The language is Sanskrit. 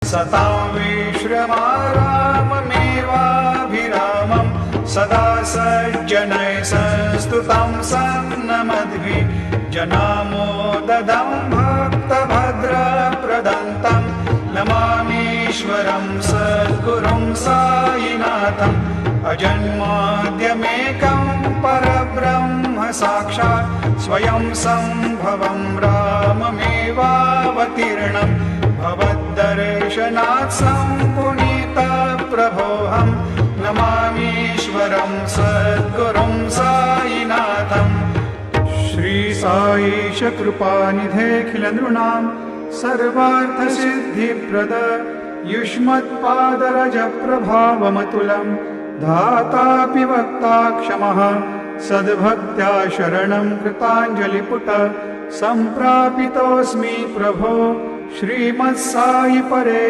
सतां विश्रमाराममेवाभिरामं सदा सज्जनैः संस्तुतं सन्नमद्भिः जनामोददं भक्तभद्रप्रदन्तं नमामीश्वरं सद्गुरुं साईनाथम् अजन्माद्यमेकं परब्रह्म साक्षात् स्वयं सम्भवं राममेवावतीर्णं भवद्दर्शनात् सम्पुनीतप्रभोऽहं नमामीश्वरं सद्गुरुं साईनाथम्। श्री साईश कृपानिधेऽखिलनृणां सर्वार्थसिद्धिप्रद युष्मत्पादरजप्रभावमतुलं धातापि वक्ता क्षमः सद्भक्त्या शरणं कृताञ्जलिपुट सम्प्रापितोऽस्मि प्रभो श्रीमत्साई परेश।